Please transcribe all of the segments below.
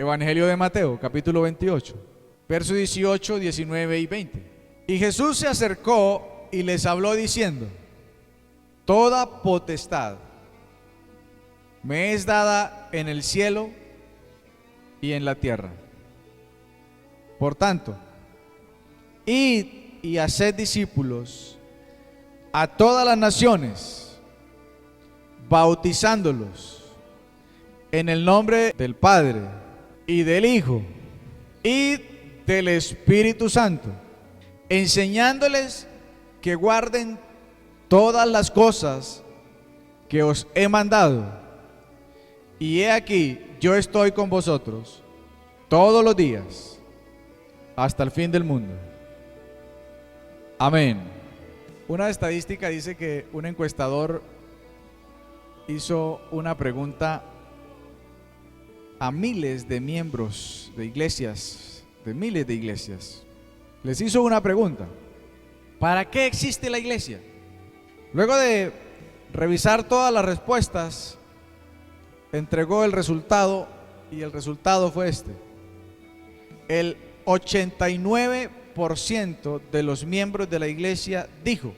Evangelio de Mateo, capítulo 28, versos 18, 19 y 20. Y Jesús se acercó y les habló diciendo: toda potestad me es dada en el cielo y en la tierra. Por tanto, id y haced discípulos a todas las naciones, bautizándolos en el nombre del Padre y del Hijo y del Espíritu Santo, enseñándoles que guarden todas las cosas que os he mandado. Y he aquí, yo estoy con vosotros todos los días hasta el fin del mundo. Amén. Una estadística dice que un encuestador hizo una pregunta a miles de miembros de iglesias, de miles de iglesias. Les hizo una pregunta: ¿para qué existe la iglesia? Luego de revisar todas las respuestas, entregó el resultado, y el resultado fue este: el 89% de los miembros de la iglesia dijo: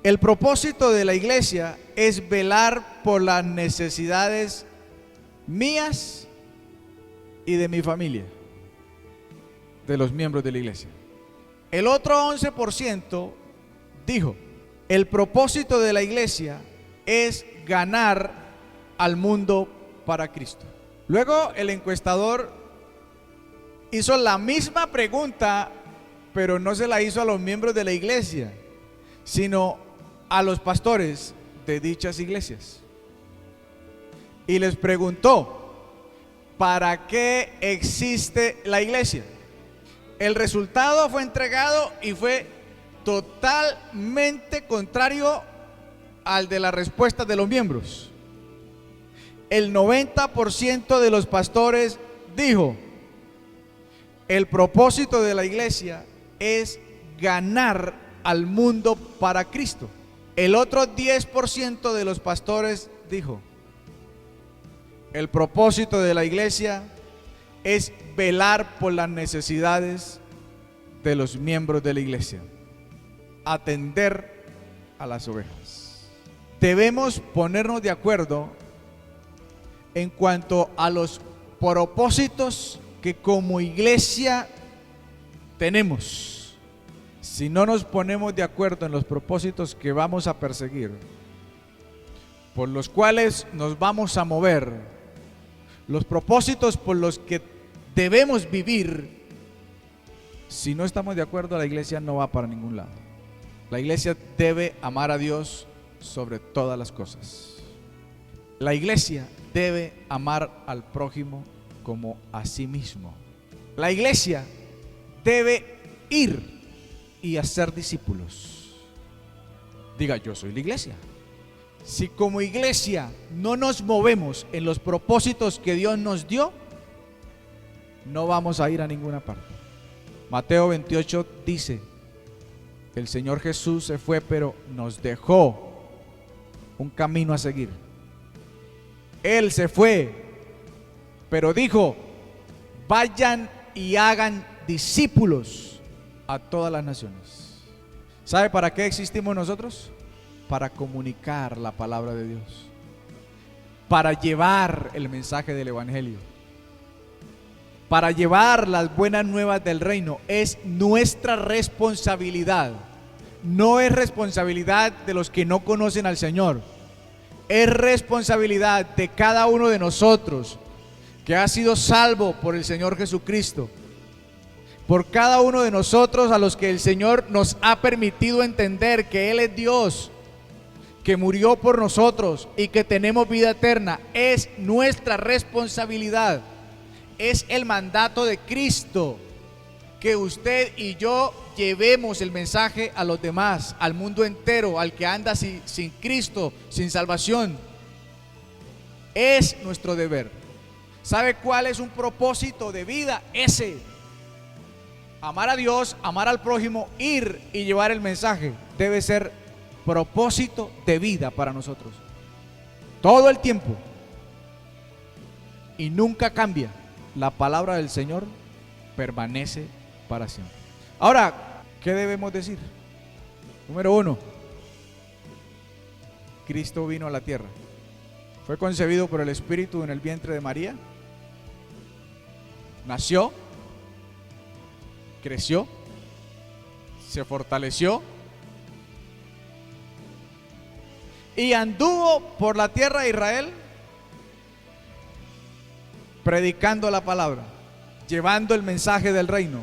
el propósito de la iglesia es velar por las necesidades mías y de mi familia, de los miembros de la iglesia. El otro 11% dijo: el propósito de la iglesia es ganar al mundo para Cristo. Luego el encuestador hizo la misma pregunta, pero no se la hizo a los miembros de la iglesia, sino a los pastores de dichas iglesias. Y les preguntó: ¿para qué existe la iglesia? El resultado fue entregado y fue totalmente contrario al de la respuesta de los miembros. El 90% de los pastores dijo: el propósito de la iglesia es ganar al mundo para Cristo. El otro 10% de los pastores dijo: el propósito de la iglesia es velar por las necesidades de los miembros de la iglesia, atender a las ovejas. Debemos ponernos de acuerdo en cuanto a los propósitos que como iglesia tenemos. Si no nos ponemos de acuerdo en los propósitos que vamos a perseguir, por los cuales nos vamos a mover, los propósitos por los que debemos vivir, si no estamos de acuerdo, la iglesia no va para ningún lado. La iglesia debe amar a Dios sobre todas las cosas. La iglesia debe amar al prójimo como a sí mismo. La iglesia debe ir y hacer discípulos. Diga: yo soy la iglesia. Si como iglesia no nos movemos en los propósitos que Dios nos dio, no vamos a ir a ninguna parte. Mateo 28 dice: el Señor Jesús se fue, pero nos dejó un camino a seguir. Él se fue, pero dijo: vayan y hagan discípulos a todas las naciones. ¿Sabe para qué existimos nosotros? Para comunicar la palabra de Dios, para llevar el mensaje del evangelio, para llevar las buenas nuevas del reino. Es nuestra responsabilidad. No es responsabilidad de los que no conocen al Señor. Es responsabilidad de cada uno de nosotros que ha sido salvo por el Señor Jesucristo. Por cada uno de nosotros a los que el Señor nos ha permitido entender que Él es Dios, que murió por nosotros y que tenemos vida eterna. Es nuestra responsabilidad. Es el mandato de Cristo que usted y yo llevemos el mensaje a los demás, al mundo entero, al que anda sin Cristo, sin salvación. Es nuestro deber. ¿Sabe cuál es un propósito de vida? Ese: amar a Dios, amar al prójimo, ir y llevar el mensaje. Debe ser propósito de vida para nosotros, todo el tiempo. y nunca cambia. La palabra del Señor permanece para siempre. Ahora, ¿qué debemos decir? Número 1, Cristo vino a la tierra. Fue concebido por el Espíritu en el vientre de María. Nació, creció, se fortaleció y anduvo por la tierra de Israel predicando la palabra, llevando el mensaje del reino,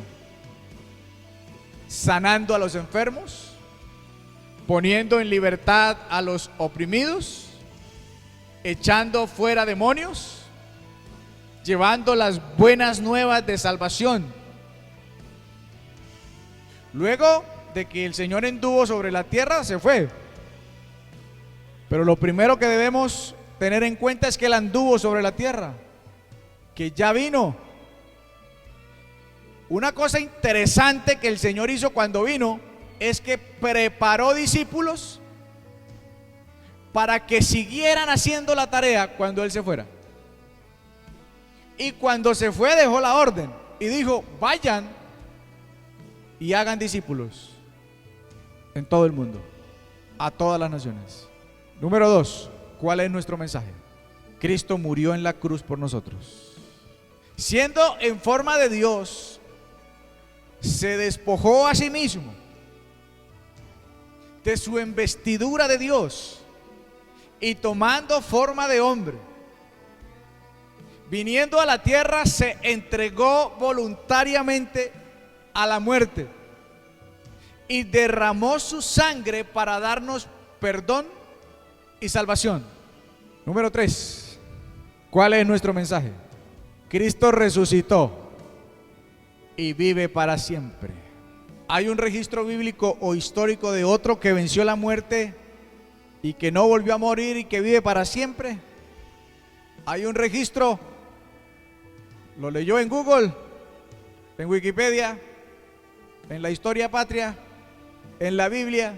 sanando a los enfermos, poniendo en libertad a los oprimidos, echando fuera demonios, llevando las buenas nuevas de salvación. Luego de que el Señor anduvo sobre la tierra, se fue. Pero lo primero que debemos tener en cuenta es que Él anduvo sobre la tierra, que ya vino. Una cosa interesante que el Señor hizo cuando vino es que preparó discípulos para que siguieran haciendo la tarea cuando Él se fuera. Y cuando se fue dejó la orden y dijo: vayan y hagan discípulos en todo el mundo, a todas las naciones. Número 2, ¿cuál es nuestro mensaje? Cristo murió en la cruz por nosotros. Siendo en forma de Dios, se despojó a sí mismo de su investidura de Dios y tomando forma de hombre, viniendo a la tierra, se entregó voluntariamente a la muerte y derramó su sangre para darnos perdón y salvación. Número 3, ¿cuál es nuestro mensaje? Cristo resucitó y vive para siempre. ¿Hay un registro bíblico o histórico de otro que venció la muerte y que no volvió a morir y que vive para siempre? ¿Hay un registro? ¿Lo leyó en Google? ¿En Wikipedia? ¿En la historia patria? ¿En la Biblia?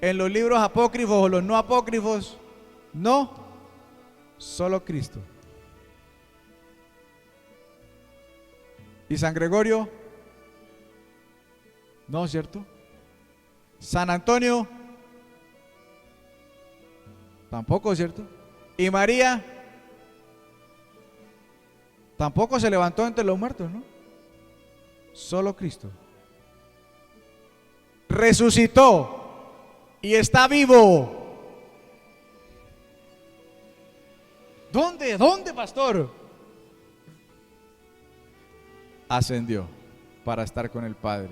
¿En los libros apócrifos o los no apócrifos? No, solo Cristo. ¿Y San Gregorio? No, ¿cierto? ¿San Antonio? Tampoco, ¿cierto? ¿Y María? Tampoco se levantó entre los muertos, ¿no? Solo Cristo. Resucitó y está vivo. ¿Dónde? ¿Dónde, pastor? Ascendió para estar con el Padre.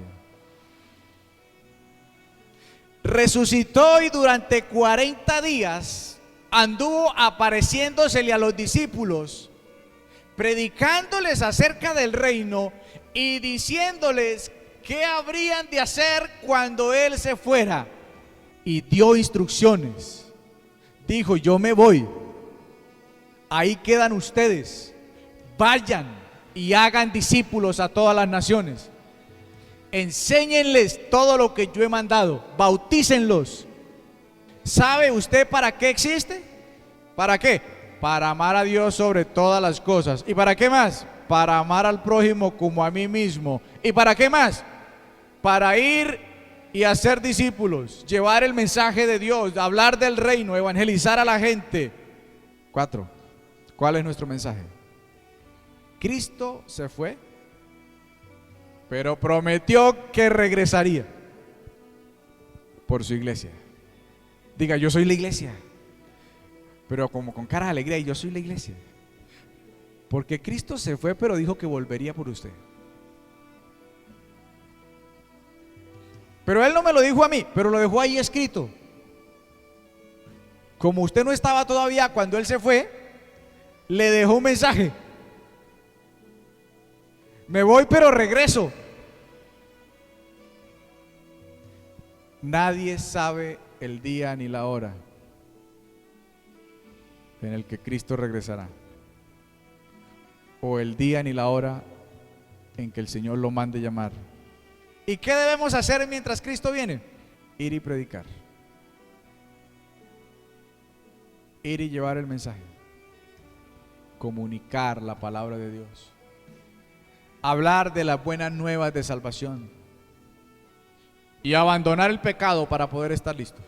Resucitó y durante 40 días anduvo apareciéndosele a los discípulos, predicándoles acerca del reino y diciéndoles qué habrían de hacer cuando Él se fuera. Y dio instrucciones. Dijo: yo me voy, ahí quedan ustedes, vayan y hagan discípulos a todas las naciones, enséñenles todo lo que yo he mandado, bautícenlos. ¿Sabe usted para qué existe? ¿Para qué? Para amar a Dios sobre todas las cosas. ¿Y para qué más? Para amar al prójimo como a mí mismo. ¿Y para qué más? Para ir y hacer discípulos, llevar el mensaje de Dios, hablar del reino, evangelizar a la gente. 4. ¿Cuál es nuestro mensaje? Cristo se fue, pero prometió que regresaría por su iglesia. Diga: yo soy la iglesia, pero como con cara de alegría: yo soy la iglesia. Porque Cristo se fue, pero dijo que volvería por usted. Pero Él no me lo dijo a mí, pero lo dejó ahí escrito. Como usted no estaba todavía cuando Él se fue, le dejó un mensaje: me voy pero regreso. Nadie sabe el día ni la hora en el que Cristo regresará, o el día ni la hora en que el Señor lo mande llamar. ¿Y qué debemos hacer mientras Cristo viene? Ir y predicar, ir y llevar el mensaje, comunicar la palabra de Dios, hablar de las buenas nuevas de salvación y abandonar el pecado para poder estar listo.